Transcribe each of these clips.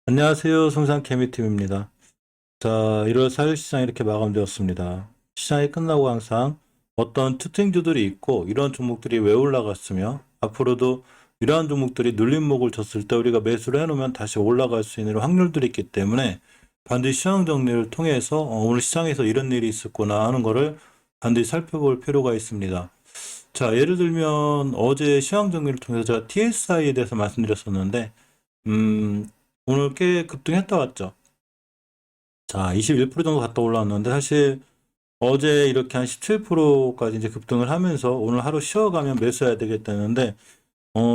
안녕하세요. 성산개미팀입니다. 자, 1월 4일 시장이 이렇게 마감되었습니다. 시장이 끝나고 항상 어떤 특징주들이 있고 이런 종목들이 왜 올라갔으며 앞으로도 이러한 종목들이 눌림목을 줬을 때 우리가 매수를 해놓으면 다시 올라갈 수 있는 확률들이 있기 때문에 반드시 시황 정리를 통해서 오늘 시장에서 이런 일이 있었구나 하는 거를 반드시 살펴볼 필요가 있습니다. 자, 예를 들면 어제 시황 정리를 통해서 제가 TSI에 대해서 말씀드렸었는데 오늘 꽤 급등했다 왔죠. 자, 21% 정도 갔다 올라왔는데 사실 어제 이렇게 한 17%까지 이제 급등을 하면서 오늘 하루 쉬어가면 매수해야 되겠다는데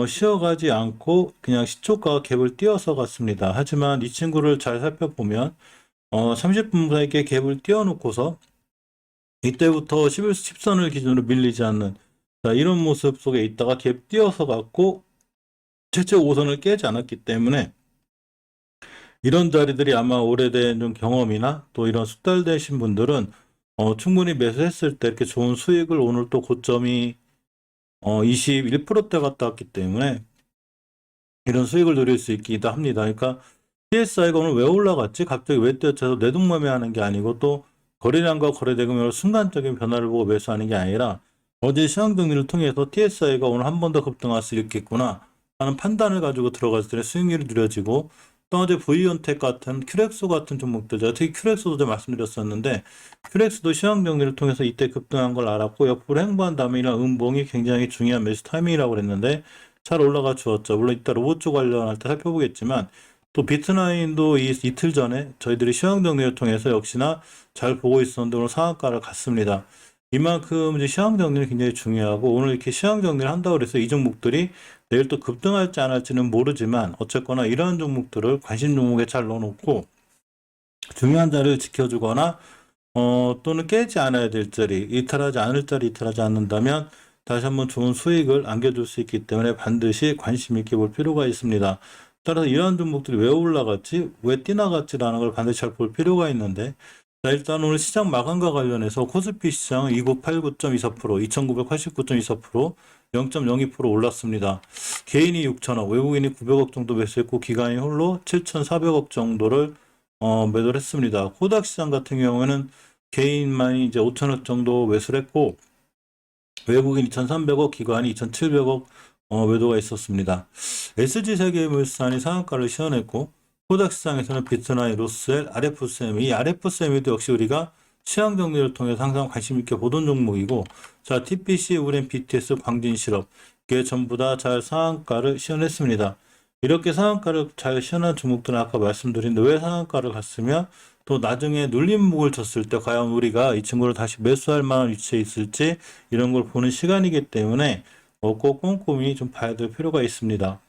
쉬어가지 않고 그냥 시초가 갭을 띄어서 갔습니다. 하지만 이 친구를 잘 살펴보면 30분 사이에 갭을 띄워놓고서 이때부터 10선을 기준으로 밀리지 않는 자, 이런 모습 속에 있다가 갭 띄어서 갔고 최초 5선을 깨지 않았기 때문에 이런 자리들이 아마 오래된 좀 경험이나 또 이런 숙달되신 분들은 충분히 매수했을 때 이렇게 좋은 수익을 오늘 또 고점이 21%대 갔다 왔기 때문에 이런 수익을 누릴 수 있기도 합니다. 그러니까 PSI가 오늘 왜 올라갔지? 갑자기 왜 뛰어쳐서 내동매매하는 게 아니고 또 거래량과 거래대금으로 순간적인 변화를 보고 매수하는 게 아니라 어제 시황 정리를 통해서 TSI가 오늘 한 번 더 급등할 수 있겠구나 하는 판단을 가지고 들어갔을 때 수익률이 누려지고 또 어제 V연텍 같은 큐렉소 같은 종목들 제가 특히 큐렉소도 제가 말씀드렸었는데 큐렉소도 시황 정리를 통해서 이때 급등한 걸 알았고 옆으로 행보한 다음에 이런 음봉이 굉장히 중요한 매수 타이밍이라고 그랬는데 잘 올라가 주었죠. 물론 이따 로봇 쪽 관련할 때 살펴보겠지만 또 비트나인도 이틀 전에 저희들이 시황 정리를 통해서 역시나 잘 보고 있었는데 오늘 상한가를 갔습니다. 이만큼 이제 시황 정리는 굉장히 중요하고 오늘 이렇게 시황 정리를 한다고 해서 이 종목들이 내일 또 급등할지 안 할지는 모르지만 어쨌거나 이러한 종목들을 관심 종목에 잘 넣어놓고 중요한 자리를 지켜주거나 또는 깨지 않아야 될 자리, 이탈하지 않을 자리 이탈하지 않는다면 다시 한번 좋은 수익을 안겨줄 수 있기 때문에 반드시 관심 있게 볼 필요가 있습니다. 따라서 이러한 종목들이 왜 올라갔지, 왜 뛰나갔지라는 걸 반드시 잘 볼 필요가 있는데 자, 일단 오늘 시장 마감과 관련해서 코스피 시장은 2989.24%, 2989.24%, 0.02% 올랐습니다. 개인이 6천억, 외국인이 900억 정도 매수했고 기관이 홀로 7,400억 정도를 매도를 했습니다. 코닥 시장 같은 경우에는 개인만이 이제 5천억 정도 매수를 했고 외국인 2,300억, 기관이 2,700억 매도가 있었습니다. SG세계물산이 상한가를 시현했고 코닥 시장에서는 비트나인, 로스웰, RF세미, 이 RF세미도 역시 우리가 시황 정리를 통해서 항상 관심 있게 보던 종목이고 자 TPC, 우린 BTS, 광진실업 이게 전부 다 잘 상한가를 시현했습니다. 이렇게 상한가를 잘 시현한 종목들은 아까 말씀드린 왜 상한가를 갔으면 또 나중에 눌림목을 줬을 때 과연 우리가 이 친구를 다시 매수할 만한 위치에 있을지 이런 걸 보는 시간이기 때문에 꼭 꼼꼼히 좀 봐야 될 필요가 있습니다.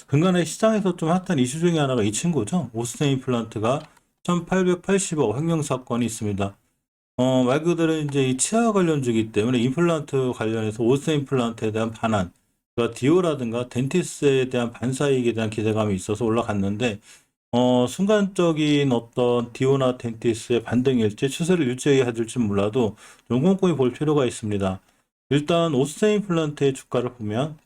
근간에 시장에서 좀 핫한 이슈 중에 하나가 이 친구죠. 오스템 임플란트가 1880억 횡령 사건이 있습니다. 말 그대로 이제 이 치아 관련주기 때문에 임플란트 관련해서 오스템 임플란트에 대한 반환, 그러니까 디오라든가 덴티스에 대한 반사이익에 대한 기대감이 있어서 올라갔는데 순간적인 어떤 디오나 덴티스의 반등일지 추세를 유지해야 될지 몰라도 좀 꼼꼼히 볼 필요가 있습니다. 일단 오스템 임플란트의 주가를 보면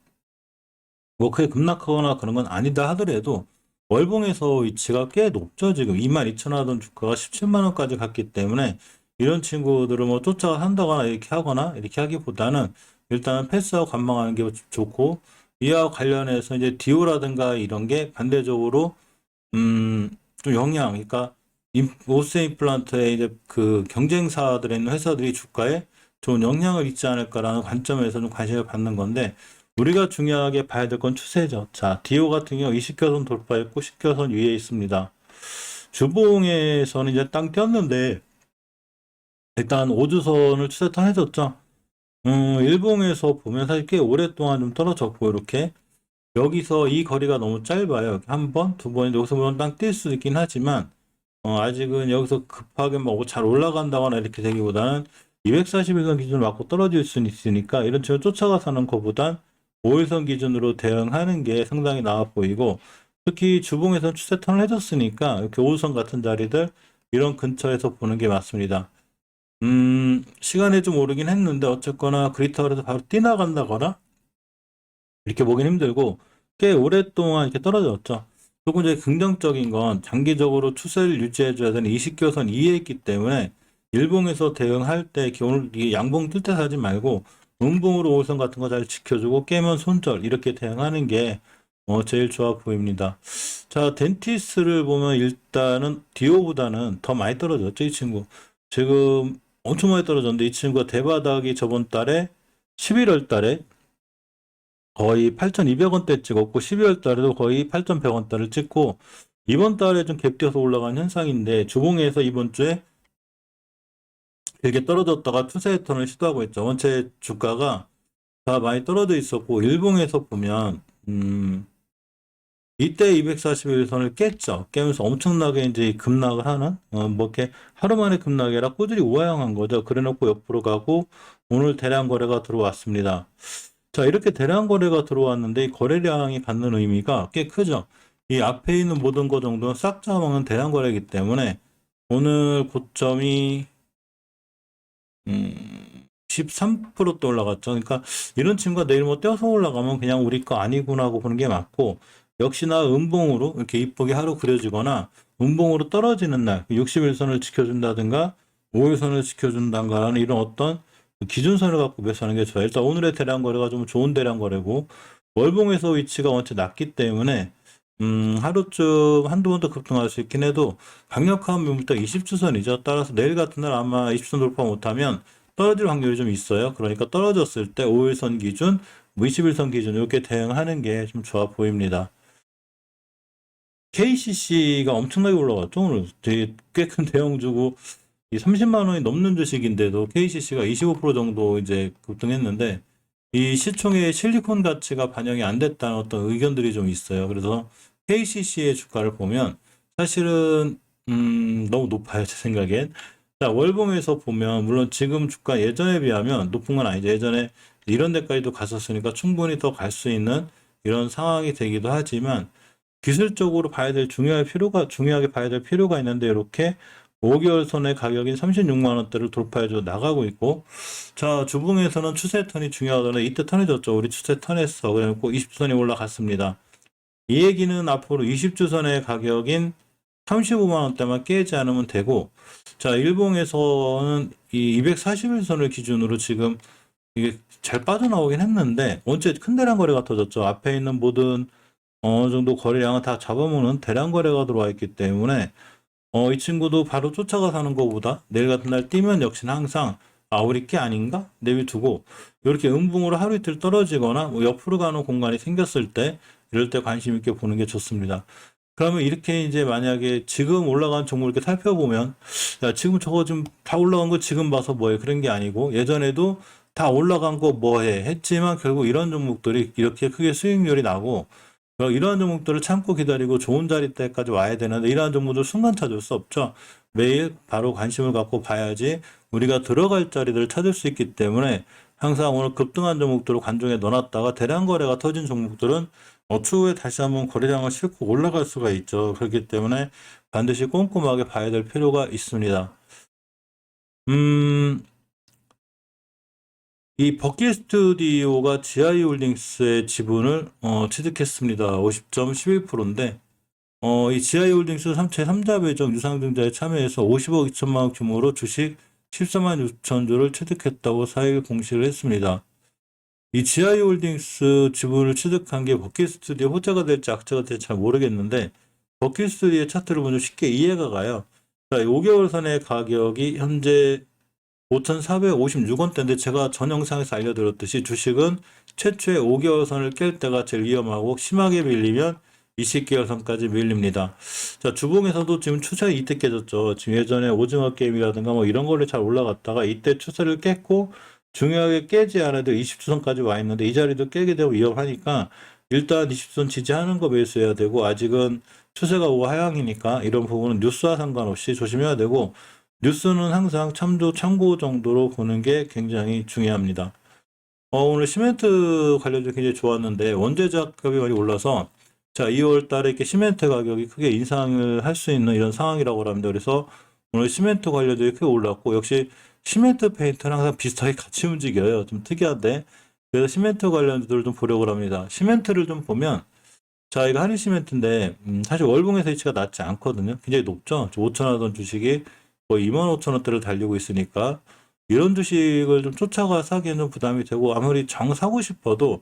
뭐 크게 급락하거나 그런 건 아니다 하더라도 월봉에서 위치가 꽤 높죠. 지금 22,000원 하던 주가가 17만 원까지 갔기 때문에 이런 친구들을 뭐 쫓아간다거나 이렇게 하거나 이렇게 하기보다는 일단 패스하고 관망하는 게 좋고 이와 관련해서 이제 디오라든가 이런 게 반대적으로 좀 영향, 그러니까 오스 임플란트의 이제 그 경쟁사들에 있는 회사들이 주가에 좋은 영향을 있지 않을까라는 관점에서 좀 관심을 받는 건데 우리가 중요하게 봐야 될 건 추세죠. 자, 디오 같은 경우 20개선 돌파했고 10개선 위에 있습니다. 주봉에서는 이제 땅 띄었는데 일단 5주선을 추세탄 해줬죠. 일봉에서 보면 사실 꽤 오랫동안 좀 떨어졌고 이렇게 여기서 이 거리가 너무 짧아요. 한 번, 두 번인데 여기서 물론 땅 뛸 수 있긴 하지만 아직은 여기서 급하게 뭐 잘 올라간다거나 이렇게 되기보다는 241선 기준을 맞고 떨어질 수는 있으니까 이런 식으로 쫓아가서 하는 것보단 5일선 기준으로 대응하는 게 상당히 나아 보이고 특히 주봉에서는 추세 턴을 해줬으니까 이렇게 5일선 같은 자리들 이런 근처에서 보는 게 맞습니다. 시간이 좀 오르긴 했는데 어쨌거나 그렇다고 해서 바로 뛰나간다거나 이렇게 보긴 힘들고 꽤 오랫동안 이렇게 떨어졌죠. 조금 이제 긍정적인 건 장기적으로 추세를 유지해줘야 되는 20개선 이에 있기 때문에 일봉에서 대응할 때 오늘 이 양봉 뜰 때 사지 말고 음봉으로 5선 같은 거 잘 지켜주고 깨면 손절 이렇게 대응하는 게 제일 좋아 보입니다. 자, 덴티스를 보면 일단은 디오보다는 더 많이 떨어졌죠, 이 친구. 지금 엄청 많이 떨어졌는데 이 친구가 대바닥이 저번 달에 11월 달에 거의 8,200원대 찍었고 12월 달에도 거의 8,100원대를 찍고 이번 달에 좀 갭 뛰어서 올라간 현상인데 주봉에서 이번 주에 길게 떨어졌다가 추세 턴을 시도하고 있죠. 원체 주가가 다 많이 떨어져 있었고 일봉에서 보면 이때 241선을 깼죠. 깨면서 엄청나게 이제 급락을 하는 뭐 이렇게 하루 만에 급락이 아니라 꾸준히 우하향한 거죠. 그래놓고 옆으로 가고 오늘 대량 거래가 들어왔습니다. 자, 이렇게 대량 거래가 들어왔는데 이 거래량이 갖는 의미가 꽤 크죠. 이 앞에 있는 모든 거 정도는 싹 잡아먹는 대량 거래이기 때문에 오늘 고점이 13%또 올라갔죠. 그러니까 이런 친구가 내일 뭐 떼어서 올라가면 그냥 우리 거 아니구나 하고 보는 게 맞고 역시나 음봉으로 이렇게 이쁘게 하루 그려지거나 음봉으로 떨어지는 날 61선을 지켜준다든가 5일선을 지켜준다든가 이런 어떤 기준선을 갖고 매수하는 게 좋아요. 일단 오늘의 대량 거래가 좀 좋은 대량 거래고 월봉에서 위치가 원체 낮기 때문에 하루쯤 한두 번 더 급등할 수 있긴 해도 강력한 매물대 20주선이죠. 따라서 내일 같은 날 아마 20선 돌파 못하면 떨어질 확률이 좀 있어요. 그러니까 떨어졌을 때 5일선 기준, 21선 기준 이렇게 대응하는 게 좀 좋아 보입니다. KCC가 엄청나게 올라갔죠. 오늘 되게 꽤 큰 대형 주고 이 30만 원이 넘는 주식인데도 KCC가 25% 정도 이제 급등했는데 이 시총의 실리콘 가치가 반영이 안 됐다는 어떤 의견들이 좀 있어요. 그래서 KCC의 주가를 보면 사실은 너무 높아요. 제 생각엔. 자, 월봉에서 보면 물론 지금 주가 예전에 비하면 높은 건 아니죠. 예전에 이런 데까지도 갔었으니까 충분히 더 갈 수 있는 이런 상황이 되기도 하지만 기술적으로 중요하게 봐야 될 필요가 있는데 이렇게 5개월 선의 가격인 36만 원대를 돌파해줘 나가고 있고 자 주봉에서는 추세 턴이 중요하다는 이때 턴해졌죠. 우리 추세 턴했어. 그래갖고 20주선이 올라갔습니다. 이 얘기는 앞으로 20주선의 가격인 35만 원대만 깨지 않으면 되고 자 일봉에서는 이 241선을 기준으로 지금 이게 잘 빠져나오긴 했는데 원체 큰 대량 거래가 터졌죠. 앞에 있는 모든 어느 정도 거래량을 다 잡아먹는 대량 거래가 들어와 있기 때문에 이 친구도 바로 쫓아가서 하는 것보다 내일 같은 날 뛰면 역시나 항상 우리 게 아닌가 내비두고 이렇게 음봉으로 하루 이틀 떨어지거나 뭐 옆으로 가는 공간이 생겼을 때 이럴 때 관심 있게 보는 게 좋습니다. 그러면 이렇게 이제 만약에 지금 올라간 종목 이렇게 살펴보면 야 지금 저거 좀 다 올라간 거 지금 봐서 뭐해 그런 게 아니고 예전에도 다 올라간 거 뭐해 했지만 결국 이런 종목들이 이렇게 크게 수익률이 나고 이러한 종목들을 참고 기다리고 좋은 자리 때까지 와야 되는데 이러한 종목들 순간 찾을 수 없죠. 매일 바로 관심을 갖고 봐야지 우리가 들어갈 자리들을 찾을 수 있기 때문에 항상 오늘 급등한 종목들을 관중에 넣어놨다가 대량 거래가 터진 종목들은 추후에 다시 한번 거래량을 싣고 올라갈 수가 있죠. 그렇기 때문에 반드시 꼼꼼하게 봐야 될 필요가 있습니다. 이 버킷 스튜디오가 GI홀딩스의 지분을 취득했습니다. 50.11%인데 이 GI홀딩스 제3자 배정 유상증자에 참여해서 50억 2천만 원 규모로 주식 14만 6천 주를 취득했다고 4일 공시를 했습니다. 이 GI홀딩스 지분을 취득한 게 버킷 스튜디오 호재가 될지 악재가 될지 잘 모르겠는데 버킷 스튜디오의 차트를 보면 쉽게 이해가 가요. 자, 5개월 선의 가격이 현재 5,456원대인데 제가 전 영상에서 알려드렸듯이 주식은 최초의 5개월 선을 깰 때가 제일 위험하고 심하게 밀리면 20개월 선까지 밀립니다. 자, 주봉에서도 지금 추세 이때 깨졌죠. 지금 예전에 오징어 게임이라든가 뭐 이런 거를 잘 올라갔다가 이때 추세를 깼고 중요하게 깨지 않아도 20주선까지 와 있는데 이 자리도 깨게 되고 위험하니까 일단 20선 지지하는 거 매수해야 되고 아직은 추세가 우하향이니까 이런 부분은 뉴스와 상관없이 조심해야 되고 뉴스는 항상 참고 정도로 보는 게 굉장히 중요합니다. 오늘 시멘트 관련주 굉장히 좋았는데 원재 자급이 많이 올라서 자 2월 달에 이렇게 시멘트 가격이 크게 인상을 할 수 있는 이런 상황이라고 합니다. 그래서 오늘 시멘트 관련주가 크게 올랐고 역시 시멘트 페인트는 항상 비슷하게 같이 움직여요. 좀 특이한데 그래서 시멘트 관련주들을 좀 보려고 합니다. 시멘트를 좀 보면 자, 이거 한일시멘트인데, 사실 월봉에서 위치가 낮지 않거든요. 굉장히 높죠. 5천 원 하던 주식이 거의 25,000원대를 달리고 있으니까, 이런 주식을 좀 쫓아가 사기에는 좀 부담이 되고, 아무리 정 사고 싶어도,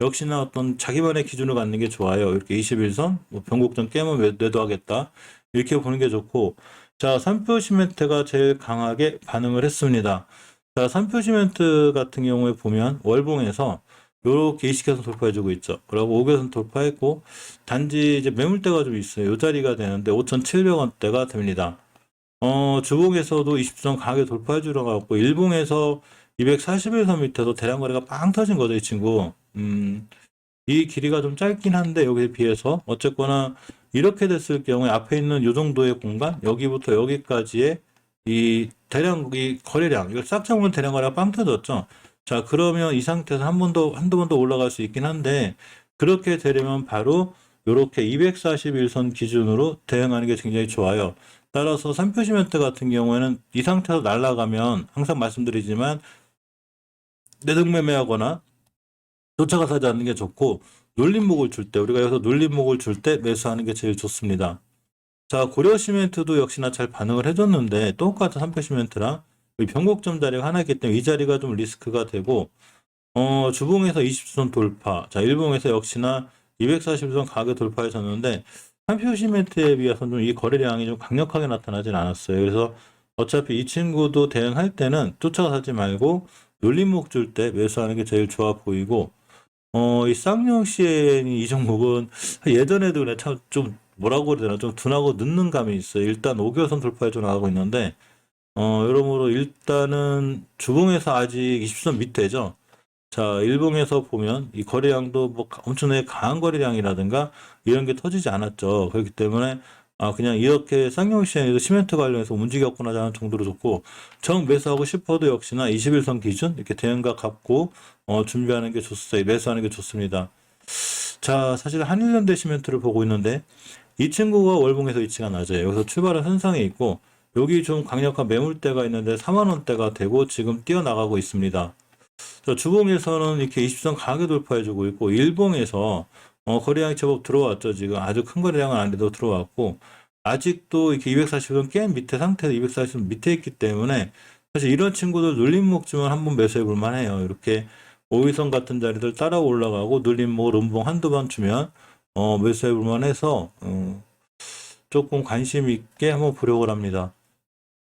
역시나 어떤 자기만의 기준을 갖는 게 좋아요. 이렇게 21선, 뭐 변곡점 깨면 매도하겠다. 이렇게 보는 게 좋고, 자, 삼표시멘트가 제일 강하게 반응을 했습니다. 자, 삼표시멘트 같은 경우에 보면, 월봉에서 요렇게 이식해서 돌파해주고 있죠. 그리고 5개선 돌파했고, 단지 이제 매물대가 좀 있어요. 요 자리가 되는데 5,700원대가 됩니다. 주봉에서도 20선 강하게 돌파해주러 가고, 일봉에서 241선 밑에서 대량 거래가 빵 터진 거죠, 이 친구. 이 길이가 좀 짧긴 한데, 여기에 비해서. 어쨌거나, 이렇게 됐을 경우에 앞에 있는 요 정도의 공간, 여기부터 여기까지의 이 대량, 이 거래량, 이걸 싹 잡으면 대량 거래가 빵 터졌죠. 자, 그러면 이 상태에서 한두 번 더 올라갈 수 있긴 한데, 그렇게 되려면 바로 요렇게 241선 기준으로 대응하는 게 굉장히 좋아요. 따라서 3표시멘트 같은 경우에는 이 상태에서 날아가면 항상 말씀드리지만 내등매매하거나 쫓아가 사지 않는 게 좋고, 눌림목을 줄 때, 우리가 여기서 눌림목을 줄 때 매수하는 게 제일 좋습니다. 자, 고려시멘트도 역시나 잘 반응을 해줬는데, 똑같은 3표시멘트랑 변곡점 자리가 하나 있기 때문에 이 자리가 좀 리스크가 되고, 주봉에서 20선 돌파, 자, 일봉에서 역시나 240선 가격 돌파해줬는데, 3표시멘트에 비해서는 좀 이 거래량이 좀 강력하게 나타나진 않았어요. 그래서 어차피 이 친구도 대응할 때는 쫓아가 사지 말고, 눌림목 줄 때 매수하는 게 제일 좋아 보이고, 이 쌍용 CN이 이 종목은 예전에도 그냥 참 좀 뭐라고 그래야 되나 좀 둔하고 늦는 감이 있어요. 일단 5개선 돌파에 좀 나가고 있는데, 여러모로 일단은 주봉에서 아직 20선 밑에죠. 자, 일봉에서 보면 이 거래량도 뭐 엄청나게 강한 거래량이라든가 이런 게 터지지 않았죠. 그렇기 때문에 그냥 이렇게 쌍용 시장에도 시멘트 관련해서 움직였구나 하는 정도로 좋고, 정 매수하고 싶어도 역시나 21선 기준 이렇게 대응각 갖고 준비하는 게 좋습니다. 매수하는 게 좋습니다. 자, 사실 한일현대 시멘트를 보고 있는데 이 친구가 월봉에서 위치가 낮아요. 여기서 출발은 현상에 있고, 여기 좀 강력한 매물대가 있는데 4만 원대가 되고 지금 뛰어나가고 있습니다. 자, 주봉에서는 이렇게 20선 강하게 돌파해주고 있고, 일봉에서 거래량이 제법 들어왔죠. 지금 아주 큰 거래량은 아닌데도 들어왔고, 아직도 이렇게 240선 깬 밑에 상태에서 240선 밑에 있기 때문에 사실 이런 친구들 눌림목 주면 한번 매수해 볼 만해요. 이렇게 5위선 같은 자리들 따라 올라가고 눌림목 음봉 한두 번 주면 매수해 볼 만해서 조금 관심 있게 한번 보려고 합니다.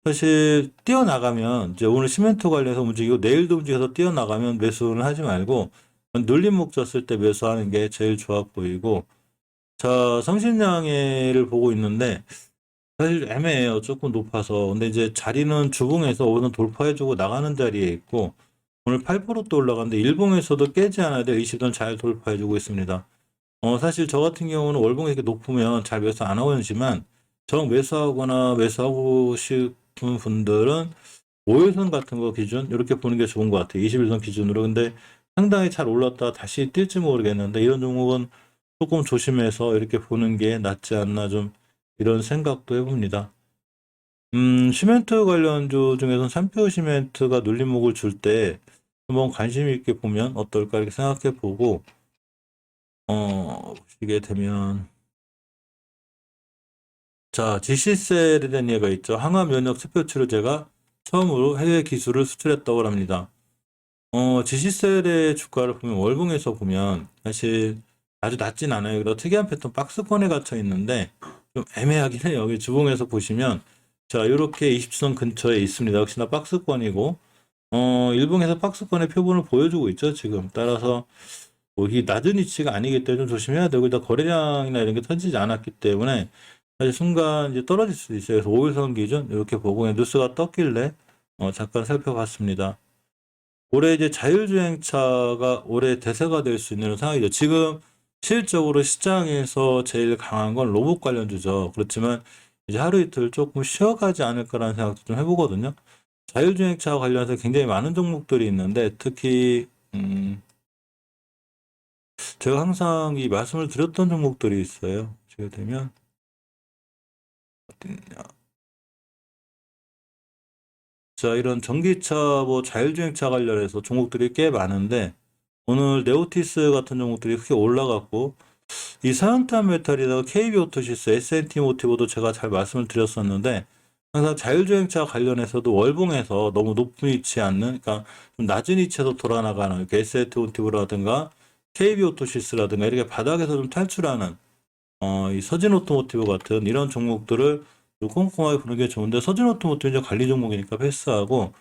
사실 뛰어나가면 이제 오늘 시멘트 관련해서 움직이고 내일도 움직여서 뛰어나가면 매수는 하지 말고 눌림목 졌을 때 매수하는 게 제일 좋아 보이고, 자, 성신양해를 보고 있는데 사실 애매해요. 조금 높아서. 근데 이제 자리는 주봉에서 오늘 돌파해주고 나가는 자리에 있고, 오늘 8%또 올라갔는데 일봉에서도 깨지 않아야 될 20선 잘 돌파해주고 있습니다. 사실 저 같은 경우는 월봉이 이렇게 높으면 잘 매수 안 하고 있지만 정 매수하거나 매수하고 싶은 분들은 5일선 같은 거 기준 이렇게 보는 게 좋은 것 같아요. 21선 기준으로. 근데 상당히 잘 올랐다 다시 뛸지 모르겠는데 이런 종목은 조금 조심해서 이렇게 보는 게 낫지 않나 좀 이런 생각도 해봅니다. 시멘트 관련주 중에서는 삼표 시멘트가 눌림목을 줄 때 한번 관심 있게 보면 어떨까 이렇게 생각해 보고, 보시게 되면, 자, GC셀에 대한 예가 있죠. 항암 면역 세포 치료제가 처음으로 해외 기술을 수출했다고 합니다. GC셀의 주가를 보면 월봉에서 보면 사실 아주 낮진 않아요. 그래서 특이한 패턴 박스권에 갇혀 있는데 좀 애매하긴 해요. 여기 주봉에서 보시면 자, 이렇게 20선 근처에 있습니다. 역시나 박스권이고, 일봉에서 박스권의 표본을 보여주고 있죠, 지금. 따라서 뭐 이 낮은 위치가 아니기 때문에 좀 조심해야 되고, 일단 거래량이나 이런 게 터지지 않았기 때문에 사실 순간 이제 떨어질 수도 있어요. 그래서 5일선 기준 이렇게 보고 그냥 뉴스가 떴길래 잠깐 살펴봤습니다. 올해 이제 자율주행차가 올해 대세가 될 수 있는 상황이죠. 지금 실적으로 시장에서 제일 강한 건 로봇 관련주죠. 그렇지만 이제 하루 이틀 조금 쉬어가지 않을까라는 생각도 좀 해보거든요. 자율주행차 관련해서 굉장히 많은 종목들이 있는데 특히 제가 항상 이 말씀을 드렸던 종목들이 있어요. 제가 되면 어딨냐. 자, 이런 전기차 뭐 자율주행차 관련해서 종목들이 꽤 많은데 오늘 네오티스 같은 종목들이 크게 올라갔고, 이 사연탄 메탈이다가 KB 오토시스, S&T 모티브도 제가 잘 말씀을 드렸었는데 항상 자율주행차 관련해서도 월봉에서 너무 높은 위치에 않는, 그러니까 좀 낮은 위치에서 돌아나가는 이렇게 S&T 모티브라든가 KB 오토시스라든가 이렇게 바닥에서 좀 탈출하는 이 서진 오토모티브 같은 이런 종목들을 좀 꼼꼼하게 보는 게 좋은데, 서진 오토모티브 이제 관리 종목이니까 패스하고,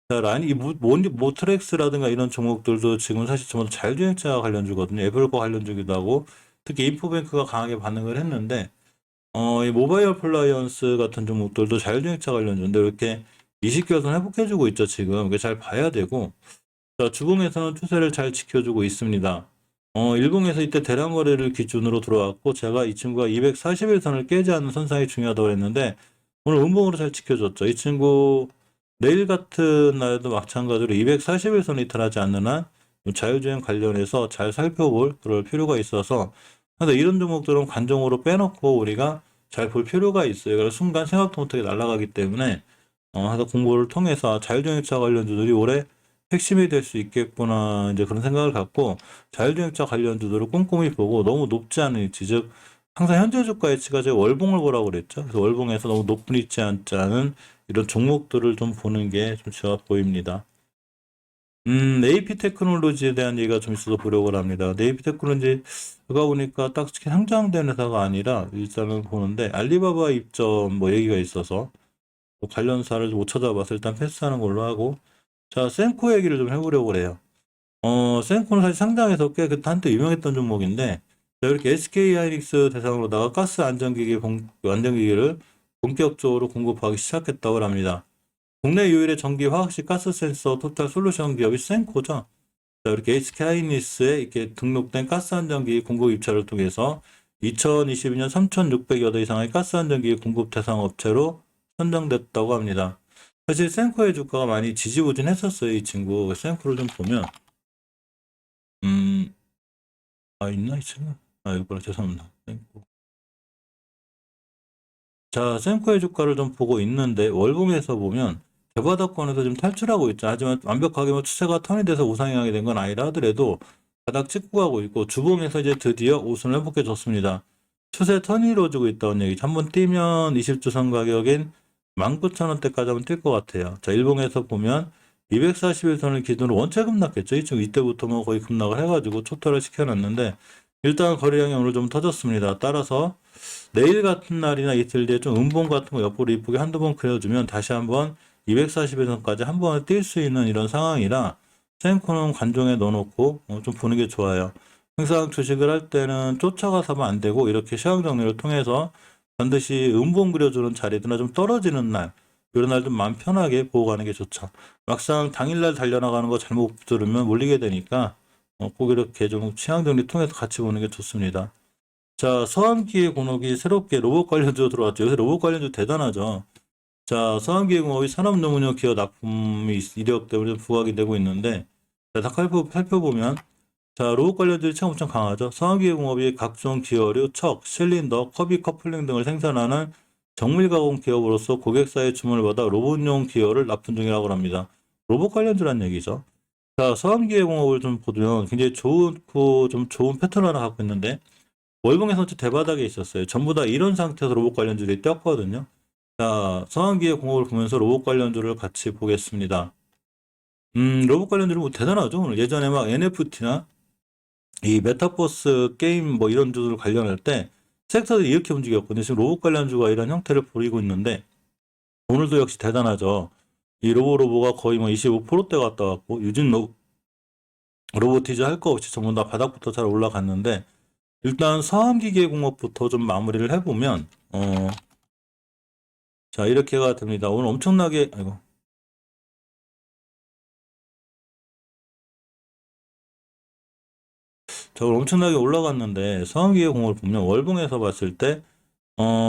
자, 라인, 이 모트렉스라든가 이런 종목들도 지금 사실 전부 다 자율주행차 관련주거든요. 애플과 관련주기도 하고, 특히 인포뱅크가 강하게 반응을 했는데, 이 모바일 어플라이언스 같은 종목들도 자율주행차 관련주인데, 이렇게 20개선 회복해주고 있죠, 지금. 이게 잘 봐야 되고, 자, 주봉에서는 추세를 잘 지켜주고 있습니다. 일봉에서 이때 대량 거래를 기준으로 들어왔고, 제가 이 친구가 241선을 깨지 않는 선상이 중요하다고 했는데, 오늘 음봉으로 잘 지켜줬죠. 이 친구, 내일 같은 날에도 마찬가지로 241선 이탈하지 않는 한 자율주행 관련해서 잘 살펴볼 그럴 필요가 있어서, 그래서 이런 종목들은 관종으로 빼놓고 우리가 잘 볼 필요가 있어요. 그래서 순간 생각도 못하게 날아가기 때문에, 그래서 공부를 통해서 자율주행차 관련주들이 올해 핵심이 될 수 있겠구나, 이제 그런 생각을 갖고 자율주행차 관련주들을 꼼꼼히 보고, 너무 높지 않은 위치, 즉 항상 현재 주가 위치가 제가 월봉을 보라고 그랬죠. 그래서 월봉에서 너무 높은 위치 않지 않은 이런 종목들을 좀 보는 게 좀 좋아 보입니다. AP 테크놀로지에 대한 얘기가 좀 있어서 보려고 합니다. AP 테크놀로지가 보니까 딱 상장된 회사가 아니라 일단은 보는데, 알리바바 입점 뭐 얘기가 있어서 관련사를 못 찾아봐서 일단 패스하는 걸로 하고, 자, 센코 얘기를 좀 해보려고 그래요. 센코는 사실 상장에서 꽤 그때 한때 유명했던 종목인데, 자, 이렇게 SK 하이닉스 대상으로다가 가스 안전기기를 본격적으로 공급하기 시작했다고 합니다. 국내 유일의 전기 화학식 가스 센서 토탈 솔루션 기업이 센코죠. 자, 이렇게 SK 하이닉스에 이렇게 등록된 가스 안전기기 공급 입찰을 통해서 2022년 3,600여 대 이상의 가스 안전기기 공급 대상 업체로 선정됐다고 합니다. 사실 센코의 주가가 많이 지지부진했었어요, 이 친구. 센코를 좀 보면, 있나, 이 친구? 이거라, 죄송합니다. 센코. 자, 센코의 주가를 좀 보고 있는데, 월봉에서 보면, 대바닥권에서 좀 탈출하고 있죠. 하지만 완벽하게 뭐 추세가 턴이 돼서 우상향하게 된 건 아니라 하더라도, 바닥 찍고 가고 있고, 주봉에서 이제 드디어 우승을 회복해줬습니다. 추세 턴이 이루어지고 있다는 얘기죠. 한번 뛰면 20주선 가격인 19,000원대까지 한번 뛸 것 같아요. 자, 일봉에서 보면 241선을 기준으로 원체 급락했죠. 이때부터 뭐 거의 급락을 해가지고 초토를 시켜놨는데, 일단 거래량이 오늘 좀 터졌습니다. 따라서 내일 같은 날이나 이틀 뒤에 좀 음봉 같은 거 옆으로 이쁘게 한두 번 그려주면 다시 한번 241선까지 한 번에 뛸 수 있는 이런 상황이라, 센코는 관종에 넣어놓고 좀 보는 게 좋아요. 항상 주식을 할 때는 쫓아가서 하면 안 되고, 이렇게 시황 정리를 통해서 반드시 음봉 그려주는 자리들이나 좀 떨어지는 날, 이런 날 좀 마음 편하게 보고 가는 게 좋죠. 막상 당일날 달려나가는 거 잘못 들으면 몰리게 되니까 꼭 이렇게 좀 시황 정리 통해서 같이 보는 게 좋습니다. 자, 서암기계공업이 새롭게 로봇 관련주 들어왔죠. 요새 로봇 관련주 대단하죠. 자, 서암기계공업이 산업노무현 기업 납품이 이력 때문에 부각이 되고 있는데, 자, 다 살펴보면, 자, 로봇 관련주들이 참 엄청 강하죠. 서암기계공업이 각종 기어류, 척, 실린더, 커비 커플링 등을 생산하는 정밀 가공 기업으로서 고객사의 주문을 받아 로봇용 기어를 납품 중이라고 합니다. 로봇 관련주란 얘기죠. 자, 서암기계공업을 좀 보면 굉장히 좋고 좀 좋은 패턴 하나 갖고 있는데, 월봉에서 대바닥에 있었어요. 전부 다 이런 상태에서 로봇 관련주들이 뛰었거든요. 자, 서암기계공업을 보면서 로봇 관련주를 같이 보겠습니다. 로봇 관련주는 뭐 대단하죠. 오늘 예전에 막 NFT나 이 메타버스 게임 뭐 이런 주들 관련할 때 섹터들이 이렇게 움직였거든요. 지금 로봇 관련주가 이런 형태를 보이고 있는데, 오늘도 역시 대단하죠. 이 로보가 거의 뭐 25%대 갔다 왔고, 유진 로보티즈 할 거 없이 전부 다 바닥부터 잘 올라갔는데, 일단 서암기계공업부터 좀 마무리를 해보면, 자, 이렇게가 됩니다. 오늘 엄청나게, 자, 오늘 엄청나게 올라갔는데, 서암기계공업을 보면 월봉에서 봤을 때,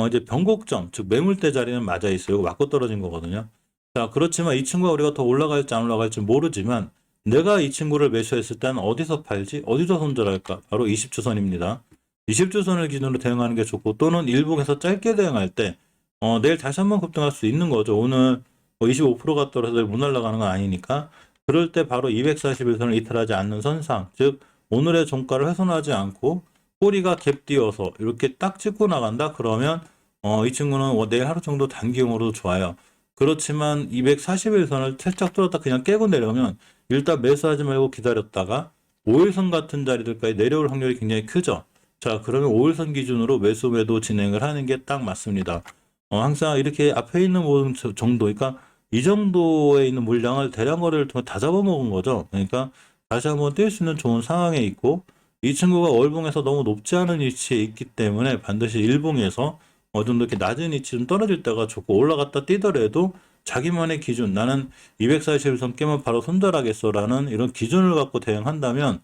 이제 변곡점, 즉 매물대 자리는 맞아 있어요. 맞고 떨어진 거거든요. 자, 그렇지만 이 친구가 우리가 더 올라갈지 안 올라갈지 모르지만, 내가 이 친구를 매수했을 때는 어디서 팔지? 어디서 손절할까? 바로 20주선입니다. 20주선을 기준으로 대응하는 게 좋고, 또는 일봉에서 짧게 대응할 때, 내일 다시 한번 급등할 수 있는 거죠. 오늘 뭐 25%가 떨어져서 못 날아가는 건 아니니까. 그럴 때 바로 241선을 이탈하지 않는 선상, 즉 오늘의 종가를 훼손하지 않고 꼬리가 갭 띄어서 이렇게 딱 찍고 나간다? 그러면 이 친구는 내일 하루 정도 단기용으로도 좋아요. 그렇지만 241선을 살짝 뚫었다 그냥 깨고 내려오면 일단 매수하지 말고 기다렸다가 5일선 같은 자리들까지 내려올 확률이 굉장히 크죠. 자, 그러면 5일선 기준으로 매수 매도 진행을 하는 게 딱 맞습니다. 항상 이렇게 앞에 있는 모든 정도, 그러니까 이 정도에 있는 물량을 대량 거래를 통해 다 잡아먹은 거죠. 그러니까 다시 한번 뛸 수 있는 좋은 상황에 있고, 이 친구가 월봉에서 너무 높지 않은 위치에 있기 때문에 반드시 일봉에서 어느 정도 이렇게 낮은 위치 좀 떨어질 때가 좋고, 올라갔다 뛰더라도 자기만의 기준, 나는 241선 깨면 바로 손절하겠어라는 이런 기준을 갖고 대응한다면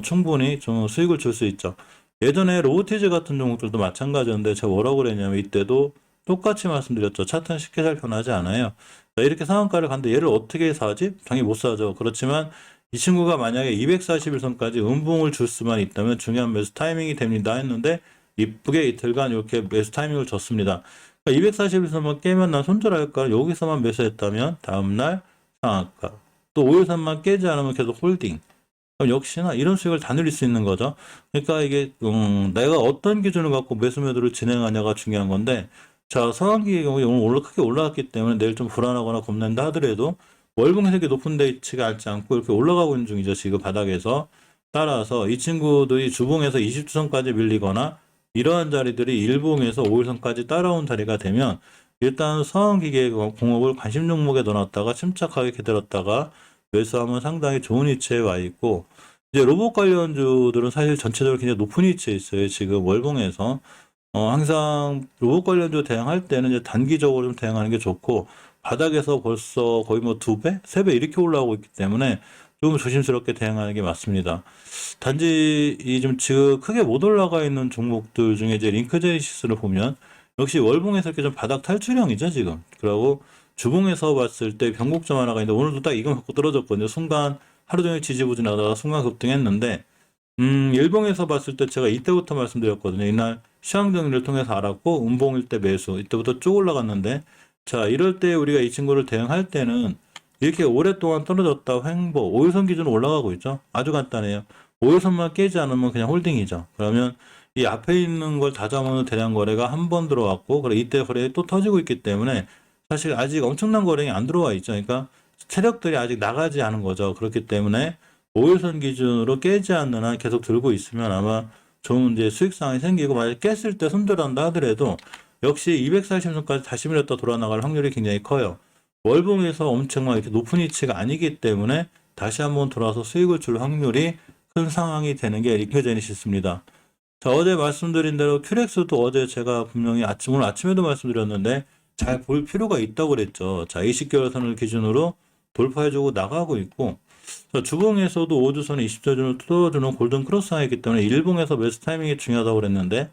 충분히 좀 수익을 줄 수 있죠. 예전에 로보티즈 같은 종목들도 마찬가지였는데 제가 뭐라고 그랬냐면 이때도 똑같이 말씀드렸죠. 차트는 쉽게 잘 변하지 않아요. 자, 이렇게 상한가를 갔는데 얘를 어떻게 사지? 당연히 못 사죠. 그렇지만 이 친구가 만약에 241선까지 음봉을 줄 수만 있다면 중요한 매수 타이밍이 됩니다 했는데 이쁘게 이틀간 이렇게 매수 타이밍을 줬습니다. 그러니까 241선만 깨면 난 손절할까? 여기서만 매수했다면 다음날 상한가. 또 5일선만 깨지 않으면 계속 홀딩. 그럼 역시나 이런 수익을 다 누릴 수 있는 거죠. 그러니까 이게 내가 어떤 기준을 갖고 매수 매도를 진행하냐가 중요한 건데, 자, 상한기의 경우에 오늘 크게 올라갔기 때문에 내일 좀 불안하거나 겁낸다 하더라도 월봉 세력이 높은 데 있지가 않지 않고 이렇게 올라가고 있는 중이죠. 지금 바닥에서. 따라서 이 친구들이 주봉에서 20주선까지 밀리거나 이러한 자리들이 일봉에서 5일선까지 따라온 자리가 되면 일단 상한기계 공업을 관심 종목에 넣어놨다가 침착하게 기다렸다가 매수하면 상당히 좋은 위치에 와 있고, 이제 로봇 관련주들은 사실 전체적으로 굉장히 높은 위치에 있어요. 지금 월봉에서. 항상 로봇 관련주 대응할 때는 이제 단기적으로 좀 대응하는 게 좋고, 바닥에서 벌써 거의 뭐 2배? 3배 이렇게 올라오고 있기 때문에 좀 조심스럽게 대응하는 게 맞습니다. 단지 이 좀 지금 크게 못 올라가 있는 종목들 중에 이제 링크제네시스를 보면 역시 월봉에서 이렇게 좀 바닥 탈출형이죠, 지금. 그리고 주봉에서 봤을 때 변곡점 하나가 있는데 오늘도 딱 이거 갖고 떨어졌거든요. 순간 하루 종일 지지부진하다가 순간 급등했는데, 일봉에서 봤을 때 제가 이때부터 말씀드렸거든요. 이날 시황 정리를 통해서 알았고 음봉일 때 매수, 이때부터 쭉 올라갔는데, 자, 이럴 때 우리가 이 친구를 대응할 때는 이렇게 오랫동안 떨어졌다 횡보 5일선 기준으로 올라가고 있죠. 아주 간단해요. 5일선만 깨지 않으면 그냥 홀딩이죠. 그러면 이 앞에 있는 걸 다 잡아먹는 대량 거래가 한 번 들어왔고, 그래 이때 거래에 또 터지고 있기 때문에 사실 아직 엄청난 거래량이 안 들어와 있죠. 그러니까 세력들이 아직 나가지 않은 거죠. 그렇기 때문에 5일선 기준으로 깨지 않는 한 계속 들고 있으면 아마 좋은 이제 수익 상황이 생기고, 만약 깼을 때 손절한다 하더라도 역시 240선까지 다시 밀렸다 돌아 나갈 확률이 굉장히 커요. 월봉에서 엄청난 이렇게 높은 위치가 아니기 때문에 다시 한번 돌아서 수익을 줄 확률이 큰 상황이 되는 게 링크제네시스입니다. 자, 어제 말씀드린 대로 큐렉스도 어제 제가 분명히 오늘 아침에도 말씀드렸는데 잘 볼 필요가 있다고 그랬죠. 자, 20개월 선을 기준으로 돌파해주고 나가고 있고, 자, 주봉에서도 5주선에 20주선을 뚫어주는 골든 크로스 상이기 때문에 일봉에서 매수 타이밍이 중요하다고 그랬는데,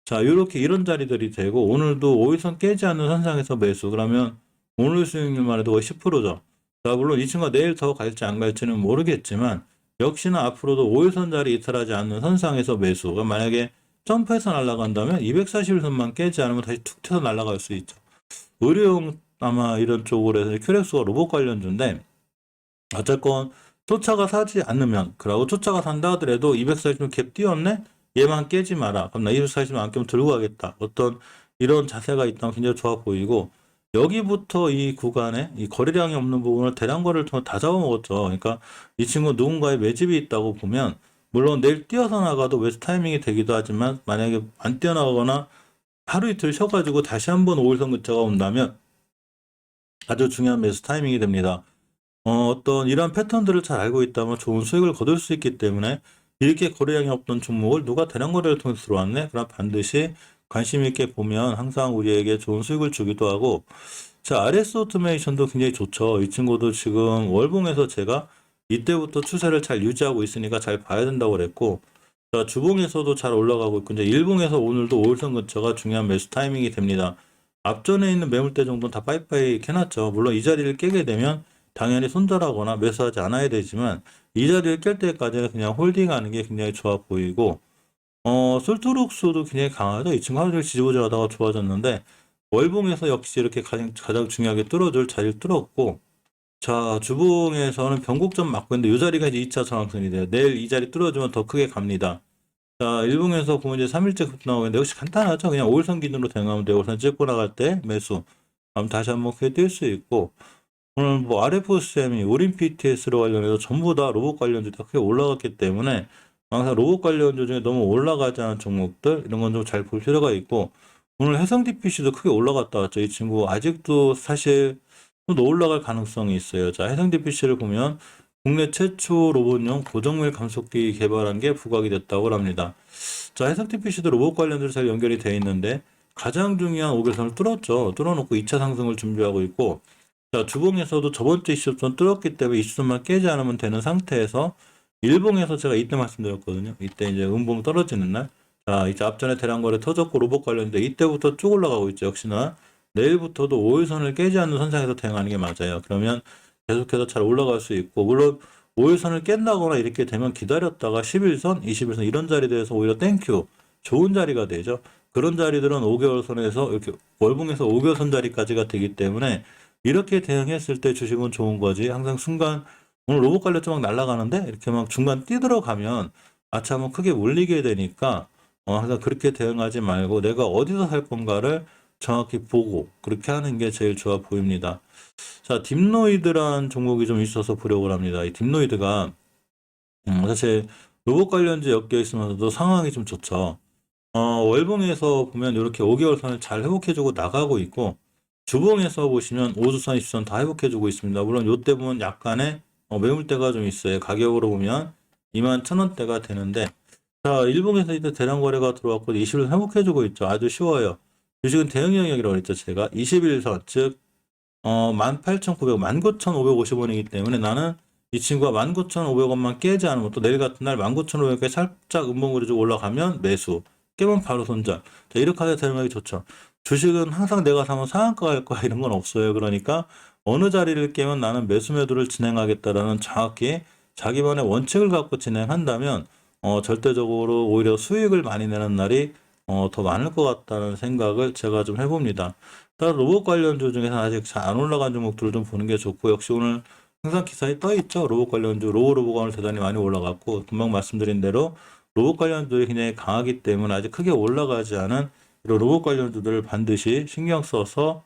자, 이렇게 이런 자리들이 되고 오늘도 5일선 깨지 않는 선상에서 매수. 그러면 오늘 수익률만 해도 거의 10%죠. 자, 물론 이 친구가 내일 더 갈지 안 갈지는 모르겠지만 역시나 앞으로도 5일선 자리 이탈하지 않는 선상에서 매수. 그러니까 만약에 점프해서 날아간다면 241선만 깨지 않으면 다시 툭 튀어서 날아갈 수 있죠. 의료용 아마 이런 쪽으로 해서 큐렉스가 로봇 관련주인데, 어쨌건 쫓아가 사지 않으면, 그러고 쫓아가 산다 하더라도 240면 갭 띄었네? 얘만 깨지 마라. 그럼 나 240만 안 깨면 들고 가겠다. 어떤 이런 자세가 있다면 굉장히 좋아 보이고, 여기부터 이 구간에 이 거래량이 없는 부분을 대량 거래를 통해 다 잡아먹었죠. 그러니까 이 친구 누군가의 매집이 있다고 보면, 물론 내일 뛰어서 나가도 매수 타이밍이 되기도 하지만 만약에 안 뛰어나가거나 하루 이틀 쉬어가지고 다시 한번 5일선 근처가 온다면 아주 중요한 매수 타이밍이 됩니다. 어떤 이러한 패턴들을 잘 알고 있다면 좋은 수익을 거둘 수 있기 때문에, 이렇게 거래량이 없던 종목을 누가 대량 거래를 통해서 들어왔네? 그럼 반드시 관심 있게 보면 항상 우리에게 좋은 수익을 주기도 하고, 자, RS 오토메이션도 굉장히 좋죠. 이 친구도 지금 월봉에서 제가 이때부터 추세를 잘 유지하고 있으니까 잘 봐야 된다고 그랬고, 자, 주봉에서도 잘 올라가고 있고, 이제 일봉에서 오늘도 5일선 근처가 중요한 매수 타이밍이 됩니다. 앞전에 있는 매물대 정도는 다 빠이빠이 캐놨죠. 물론 이 자리를 깨게 되면 당연히 손절하거나 매수하지 않아야 되지만 이 자리를 깰 때까지는 그냥 홀딩하는 게 굉장히 좋아 보이고, 솔트룩스도 굉장히 강하죠. 이 친구 하루 종일 지지부진하다가 좋아졌는데 월봉에서 역시 이렇게 가장 중요하게 뚫어줄 자리를 뚫었고, 자, 주봉에서는 변곡점 맞고 있는데 이 자리가 이제 2차 저항선이 돼요. 내일 이 자리 뚫어주면 더 크게 갑니다. 자, 일봉에서 보면 이제 3일째 급등 나오고 있는데 역시 간단하죠. 그냥 5일선 기준으로 대응하면 돼요. 5일선 찍고 나갈 때 매수. 그럼 다시 한번 크게 뛸 수 있고, 오늘 뭐 RFSM이 우린 PTS로 관련해서 전부 다 로봇 관련주 다 크게 올라갔기 때문에 항상 로봇 관련주 중에 너무 올라가지 않은 종목들 이런 건 좀 잘 볼 필요가 있고, 오늘 해성 DPC도 크게 올라갔다 왔죠. 이 친구 아직도 사실 또 더 올라갈 가능성이 있어요. 자, 해성 DPC를 보면 국내 최초 로봇용 고정밀 감속기 개발한 게 부각이 됐다고 합니다. 자, 해성 DPC도 로봇 관련주로 잘 연결이 돼 있는데 가장 중요한 5개선을 뚫었죠. 뚫어놓고 2차 상승을 준비하고 있고, 자, 주봉에서도 저번 주 이슈선 뚫었기 때문에 이슈선만 깨지 않으면 되는 상태에서 일봉에서 제가 이때 말씀드렸거든요. 이때 이제 음봉 떨어지는 날. 자, 이제 앞전에 대량거래 터졌고 로봇 관련인데 이때부터 쭉 올라가고 있죠. 역시나 내일부터도 5일선을 깨지 않는 선상에서 대응하는 게 맞아요. 그러면 계속해서 잘 올라갈 수 있고, 물론 5일선을 깬다거나 이렇게 되면 기다렸다가 11선, 21선 이런 자리들에서 오히려 땡큐 좋은 자리가 되죠. 그런 자리들은 5개월 선에서 이렇게 월봉에서 5개월 선 자리까지가 되기 때문에 이렇게 대응했을 때 주식은 좋은 거지. 항상 순간 오늘 로봇 관련주 막 날아가는데 이렇게 막 중간 뛰들어가면 아차 한번 크게 몰리게 되니까 항상 그렇게 대응하지 말고 내가 어디서 살 건가를 정확히 보고 그렇게 하는 게 제일 좋아 보입니다. 자, 딥노이드란 종목이 좀 있어서 보려고 합니다. 이 딥노이드가 사실 로봇 관련주 엮여 있으면서도 상황이 좀 좋죠. 월봉에서 보면 이렇게 5개월 선을 잘 회복해주고 나가고 있고, 주봉에서 보시면 5주선, 20선 다 회복해주고 있습니다. 물론 이때 보면 약간의 매물대가 좀 있어요. 가격으로 보면 21,000원대가 되는데, 자, 일봉에서 이때 대량 거래가 들어왔고 20일 회복해주고 있죠. 아주 쉬워요. 주식은 대응 영역이라고 했죠. 제가 21선, 즉 18,900, 19,550원이기 때문에 나는 이 친구가 19,500원만 깨지 않으면 또 내일 같은 날 19,500원에 살짝 음봉 그려주고 올라가면 매수. 깨면 바로 손절. 자, 이렇게 하게 되는 게 좋죠. 주식은 항상 내가 사면 상한가 갈 거야 이런 건 없어요. 그러니까 어느 자리를 깨면 나는 매수 매도를 진행하겠다라는 정확히 자기만의 원칙을 갖고 진행한다면 절대적으로 오히려 수익을 많이 내는 날이 더 많을 것 같다는 생각을 제가 좀 해봅니다. 따라 로봇 관련주 중에서 아직 잘 안 올라간 종목들을 좀 보는 게 좋고, 역시 오늘 항상 기사에 떠 있죠. 로봇 관련주, 로봇가 오늘 대단히 많이 올라갔고, 금방 말씀드린 대로 로봇 관련주들이 굉장히 강하기 때문에 아직 크게 올라가지 않은 이런 로봇 관련주들을 반드시 신경 써서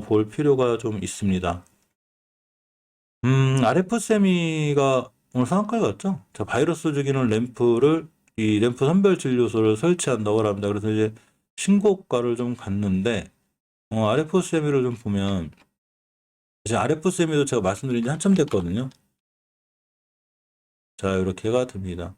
볼 필요가 좀 있습니다. RF세미가 오늘 상한가에 갔죠? 자, 바이러스 죽이는 이 램프 선별 진료소를 설치한다고 합니다. 그래서 이제 신고가를 좀 갔는데, RF세미를 좀 보면, 이제 RF세미도 제가 말씀드린 지 한참 됐거든요. 자, 이렇게가 됩니다.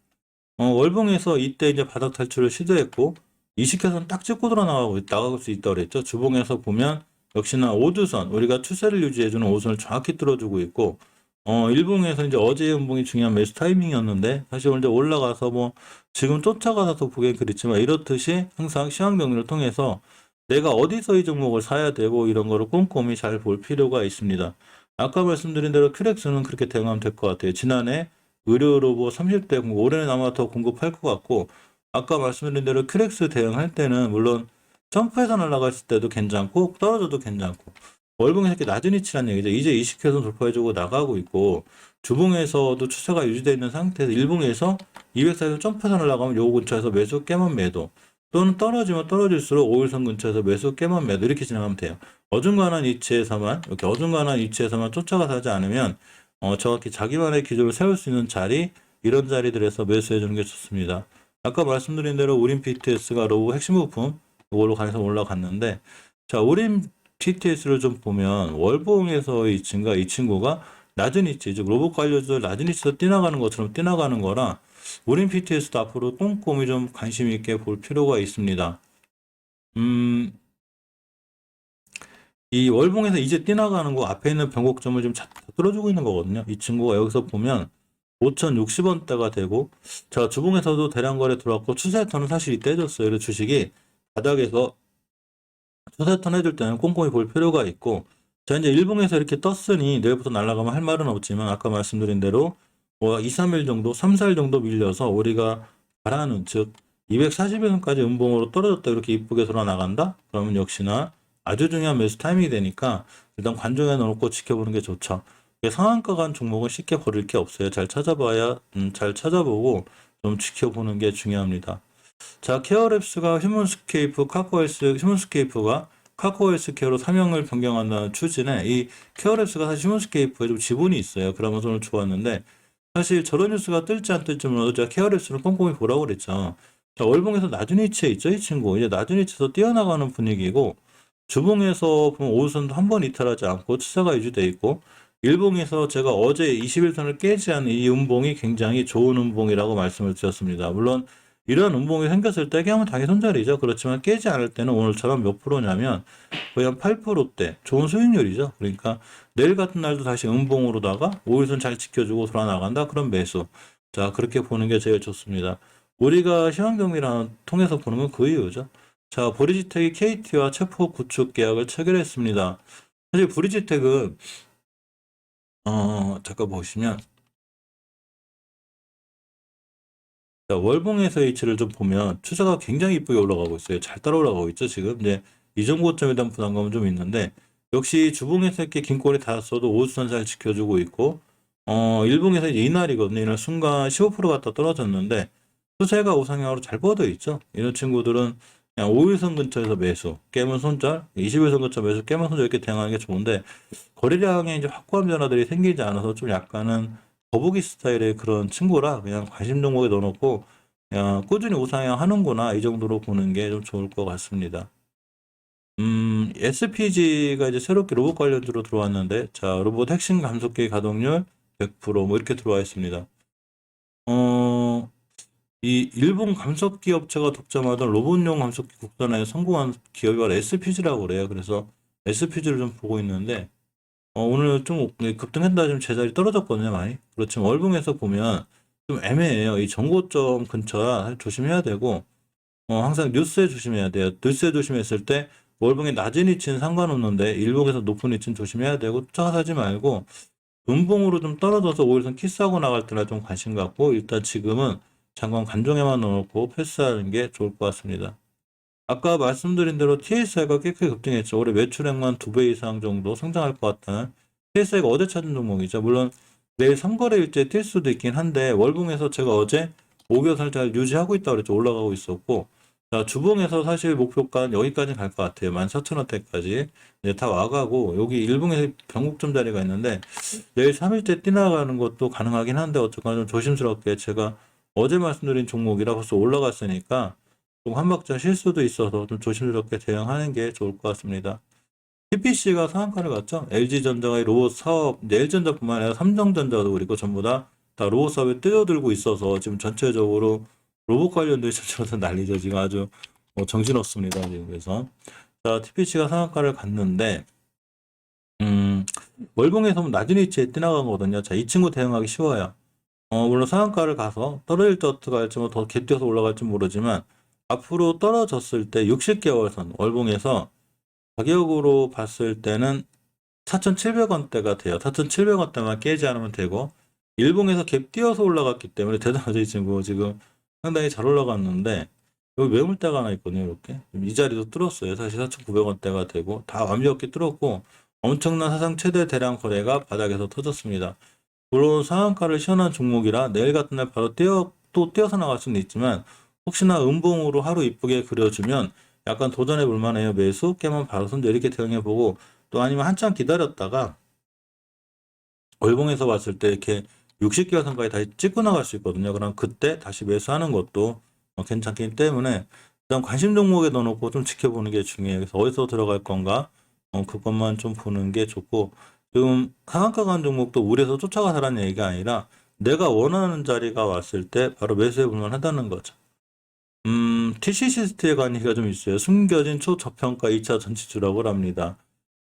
월봉에서 이때 이제 바닥 탈출을 시도했고, 이식해서는 딱 찍고 나갈 수 있다고 그랬죠. 주봉에서 보면 역시나 5주선, 우리가 추세를 유지해주는 5선을 정확히 뚫어주고 있고, 일봉에서 이제 어제의 음봉이 중요한 매수 타이밍이었는데, 사실 이제 올라가서 뭐, 지금 쫓아가서 보기엔 그렇지만, 이렇듯이 항상 시황 정리를 통해서 내가 어디서 이 종목을 사야 되고, 이런 거를 꼼꼼히 잘 볼 필요가 있습니다. 아까 말씀드린 대로 큐렉스는 그렇게 대응하면 될 것 같아요. 지난해 의료로봇 30대 공급, 올해는 아마 더 공급할 것 같고, 아까 말씀드린 대로 큐렉스 대응할 때는 물론 점프해서 날아갔을 때도 괜찮고 떨어져도 괜찮고, 월봉에서 이렇게 낮은 위치라는 얘기죠. 이제 20회선 돌파해주고 나가고 있고, 주봉에서도 추세가 유지되어 있는 상태에서 일봉에서 204에서 점프해서 날아가면 요 근처에서 매수 깨만 매도, 또는 떨어지면 떨어질수록 5일선 근처에서 매수 깨만 매도 이렇게 진행하면 돼요. 어중간한 위치에서만 이렇게 어중간한 위치에서만 쫓아가서 하지 않으면 정확히 자기만의 기조를 세울 수 있는 자리, 이런 자리들에서 매수해 주는 게 좋습니다. 아까 말씀드린 대로 우린 PTS가 로봇 핵심 부품 이걸로 가서 올라갔는데, 자, 우린 PTS를 좀 보면 월봉에서의 이 친구가 낮은 위치, 즉 로봇 관련주들 낮은 위치에서 뛰어나가는 것처럼 뛰어나가는 거라 우린 PTS도 앞으로 꼼꼼히 좀 관심 있게 볼 필요가 있습니다. 이 월봉에서 이제 뛰어나가는 거 앞에 있는 변곡점을 좀 뚫어주고 있는 거거든요. 이 친구가 여기서 보면 5,060원대가 되고, 자, 주봉에서도 대량 거래 들어왔고 추세턴은 사실 이때 해줬어요. 그래서 주식이 바닥에서 추세턴 해줄 때는 꼼꼼히 볼 필요가 있고, 자, 이제 일봉에서 이렇게 떴으니 내일부터 날아가면 할 말은 없지만 아까 말씀드린 대로 2, 3일 정도, 3, 4일 정도 밀려서 우리가 바라는, 즉 240일선까지 음봉으로 떨어졌다 이렇게 이쁘게 돌아 나간다? 그러면 역시나 아주 중요한 매수 타이밍이 되니까 일단 관중에 넣고 지켜보는 게 좋죠. 상한가 간 종목은 쉽게 버릴 게 없어요. 잘 찾아봐야 잘 찾아보고 좀 지켜보는 게 중요합니다. 자, 케어랩스가 휴먼스케이프, 휴먼스케이프가 카카오헬스케어로 사명을 변경한다는 추진에 이 케어랩스가 사실 휴먼스케이프에 좀 지분이 있어요. 그러면서 오늘 좋았는데 사실 저런 뉴스가 뜰지 안 뜰지 몰라도 제가 케어랩스를 꼼꼼히 보라고 그랬죠. 자, 월봉에서 낮은 위치에 있죠, 이 친구. 이제 낮은 위치에서 뛰어나가는 분위기고 주봉에서 보면 5선도 한 번 이탈하지 않고 추세가 유지돼 있고 일봉에서 제가 어제 21선을 깨지 않은 이 음봉이 굉장히 좋은 음봉이라고 말씀을 드렸습니다. 물론 이런 음봉이 생겼을 때 깨면 당연히 손절이죠. 그렇지만 깨지 않을 때는 오늘처럼 몇 프로냐면 거의 한 8%대 좋은 수익률이죠. 그러니까 내일 같은 날도 다시 음봉으로다가 5일선 잘 지켜주고 돌아 나간다. 그런 매수. 자, 그렇게 보는 게 제일 좋습니다. 우리가 시황경미랑 통해서 보는 건 그 이유죠. 자, 보리지텍이 KT와 체포 구축 계약을 체결했습니다. 사실 보리지텍은 잠깐 보시면 자, 월봉에서의 위치를 좀 보면 추세가 굉장히 이쁘게 올라가고 있어요. 잘 따라 올라가고 있죠, 지금. 이제 이전 고점에 대한 부담감은 좀 있는데 역시 주봉에서 이렇게 긴 꼬리 닿았어도 5주선 잘 지켜주고 있고 일봉에서 이제 이날이거든요. 이날 순간 15% 갔다 떨어졌는데 추세가 우상향으로 잘 뻗어 있죠. 이런 친구들은 그냥 5일선 근처에서 매수, 깨면 손절, 20일선 근처 매수, 깨면 손절 이렇게 대응하는 게 좋은데 거래량에 이제 확고한 변화들이 생기지 않아서 좀 약간은 거북이 스타일의 그런 친구라 그냥 관심 종목에 넣어놓고 그냥 꾸준히 우상향 하는구나 이 정도로 보는 게 좀 좋을 것 같습니다. SPG가 이제 새롭게 로봇 관련주로 들어왔는데 자, 로봇 핵심 감속기 가동률 100%뭐 이렇게 들어와 있습니다. 이 일본 감속기 업체가 독점하던 로봇용 감속기 국산화에 성공한 기업이 바로 SPG라고 그래요. 그래서 SPG를 좀 보고 있는데 오늘 좀 급등했다 지금 제자리 떨어졌거든요, 많이. 그렇지만 월봉에서 보면 좀 애매해요. 이 정고점 근처라 사실 조심해야 되고 항상 뉴스에 조심해야 돼요. 뉴스에 조심했을 때 월봉의 낮은 위치는 상관없는데 일봉에서 높은 위치는 조심해야 되고 쫓아가지 말고 음봉으로 좀 떨어져서 5일선 키스하고 나갈 때나 좀 관심 갖고 일단 지금은 잠깐 관종에만 넣어놓고 패스하는 게 좋을 것 같습니다. 아까 말씀드린 대로 TSI가 꽤 크게 급등했죠. 올해 매출액만 2배 이상 정도 성장할 것 같다는 TSI가 어제 찾은 종목이죠. 물론 내일 3거래일째 뛸 수도 있긴 한데 월봉에서 제가 어제 5개월 잘 유지하고 있다고 그랬죠. 올라가고 있었고 자, 주봉에서 사실 목표가 여기까지 갈 것 같아요. 14,000원대까지 이제 다 와가고 여기 일봉에서 변곡점 자리가 있는데 내일 3일째 뛰나가는 것도 가능하긴 한데 어쨌거나 좀 조심스럽게 제가 어제 말씀드린 종목이라 벌써 올라갔으니까 좀 한 박자 쉴 수도 있어서 좀 조심스럽게 대응하는 게 좋을 것 같습니다. TPC가 상한가를 갔죠. LG전자가 로봇 사업, LG전자뿐만 아니라 삼성전자도 그리고 전부 다 로봇 사업에 뛰어들고 있어서 지금 전체적으로 로봇 관련된 전체로 난리죠. 지금 아주 정신없습니다. 지금 그래서 자, TPC가 상한가를 갔는데 월봉에서 낮은 위치에 뛰나간 거거든요. 자, 이 친구 대응하기 쉬워요. 물론 상한가를 가서 떨어질 때 어떻게 할지 더 갭뛰어서 올라갈지 모르지만 앞으로 떨어졌을 때 60개월선 월봉에서 가격으로 봤을 때는 4,700원대가 돼요. 4,700원대만 깨지 않으면 되고 일봉에서 갭 띄어서 올라갔기 때문에 대단하죠. 이 친구 지금 상당히 잘 올라갔는데 여기 매물대가 하나 있거든요. 이렇게 이 자리도 뚫었어요. 사실 4,900원대가 되고 다 완벽히 뚫었고 엄청난 사상 최대 대량 거래가 바닥에서 터졌습니다. 물론 상한가를 시원한 종목이라 내일 같은 날 바로 또 뛰어서 나갈 수는 있지만 혹시나 음봉으로 하루 이쁘게 그려주면 약간 도전해 볼 만해요. 매수 깨면 바로 손절 이렇게 대응해보고 또 아니면 한참 기다렸다가 월봉에서 봤을 때 이렇게 60개월 선까지 다시 찍고 나갈 수 있거든요. 그럼 그때 다시 매수하는 것도 괜찮기 때문에 일단 관심 종목에 넣어놓고 좀 지켜보는 게 중요해요. 그래서 어디서 들어갈 건가 그것만 좀 보는 게 좋고 지금 상한가 간 종목도 우리에서 쫓아가서라는 얘기가 아니라 내가 원하는 자리가 왔을 때 바로 매수해 볼만 하다는 거죠. TCC스트에 관한 얘기가 좀 있어요. 숨겨진 초저평가 2차 전지주라고 합니다.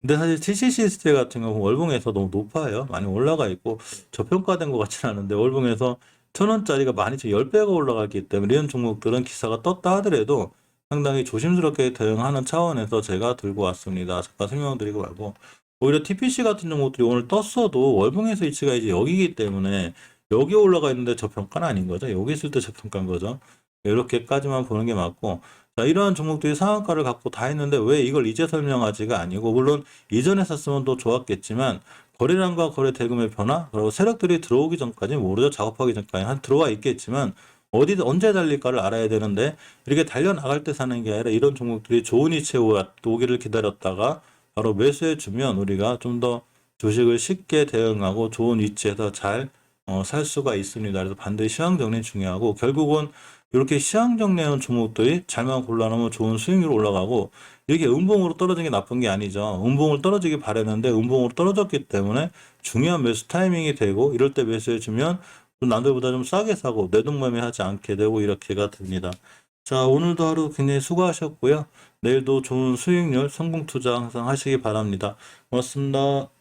근데 사실 TCC스트 같은 경우 월봉에서 너무 높아요. 많이 올라가 있고 저평가된 것 같지는 않은데 월봉에서 1,000원짜리가 12,010배가 올라갔기 때문에 이런 종목들은 기사가 떴다 하더라도 상당히 조심스럽게 대응하는 차원에서 제가 들고 왔습니다. 잠깐 설명드리고 말고 오히려 TPC 같은 종목들이 오늘 떴어도 월봉에서 위치가 이제 여기기 때문에 여기 올라가 있는데 저평가는 아닌 거죠. 여기 있을 때 저평가인 거죠. 이렇게까지만 보는 게 맞고 자, 이러한 종목들이 상한가를 갖고 다 했는데 왜 이걸 이제 설명하지가 아니고 물론 이전에 샀으면 더 좋았겠지만 거래량과 거래 대금의 변화 그리고 세력들이 들어오기 전까지 모르죠. 작업하기 전까지 한 들어와 있겠지만 어디 언제 달릴까를 알아야 되는데 이렇게 달려나갈 때 사는 게 아니라 이런 종목들이 좋은 위치에 오기를 기다렸다가 바로 매수해 주면 우리가 좀 더 주식을 쉽게 대응하고 좋은 위치에서 잘 살 수가 있습니다. 그래서 반드시 시황 정리 중요하고 결국은 이렇게 시황 정리하는 종목들이 잘만 골라놓으면 좋은 수익률 올라가고 이게 음봉으로 떨어진 게 나쁜 게 아니죠. 음봉을 떨어지기 바랬는데 음봉으로 떨어졌기 때문에 중요한 매수 타이밍이 되고 이럴 때 매수해 주면 좀 남들보다 좀 싸게 사고 내동매매하지 않게 되고 이렇게가 됩니다. 자, 오늘도 하루 굉장히 수고하셨고요. 내일도 좋은 수익률, 성공 투자 항상 하시기 바랍니다. 고맙습니다.